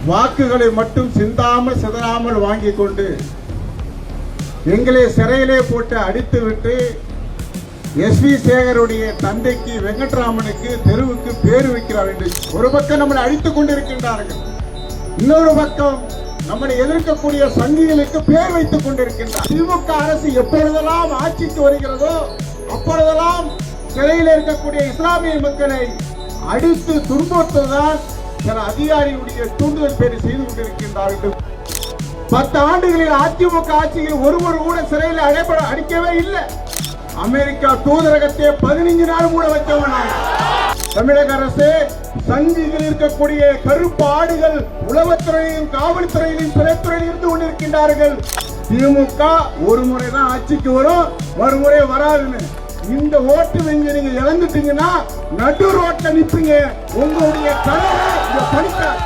வாக்குகளை மட்டும் சிந்தாமல் சிதறாமல் வாங்கி கொண்டு எங்களை சிறையிலே போட்டு அடித்துவிட்டு எஸ்.வி. சேகருடைய தந்தைக்கு வெங்கட்ராமனுக்கு தெருவுக்கு பேர் வைக்கிறார் என்று ஒரு பக்கம் நம்மளை அழித்துக் கொண்டிருக்கின்றார்கள், இன்னொரு பக்கம் நம்மளை எதிர்க்கக்கூடிய சங்கிகளுக்கு பேர் வைத்துக் கொண்டிருக்கின்றார். திமுக அரசு எப்பொழுதெல்லாம் ஆட்சிக்கு வருகிறதோ அப்பொழுதெல்லாம் சிறையில் இருக்கக்கூடிய இஸ்லாமிய மக்களை அடித்து துன்புறுத்துவதுதான் சில அதிகாரியுடைய தூண்டுதல் பேரை செய்து கொண்டிருக்கின்றார்கள். 10 ஆண்டுகளில் அதிமுக ஆட்சியில் ஒருவர் கூட சிறையில் அடிக்கவே இல்லை. அமெரிக்கா தூதரகத்தை 15 நாள் கூட வைக்கவேனாங்க. தமிழக அரசு சங்கிகள் இருக்கக்கூடிய கருப்பு ஆடுகள் உளவுத்துறையிலும் காவல்துறையிலும் சிறைத்துறையில் இருந்து கொண்டிருக்கின்றார்கள். திமுக ஒரு முறைதான் ஆட்சிக்கு வரும், மறுமுறை வராதுன்னு. இந்த ஓட்டு வங்கி நீங்க இழந்துட்டீங்கன்னா நடு ரோட்ல நிப்பீங்க. உங்களுடைய கனவு இந்த பணிக்கார்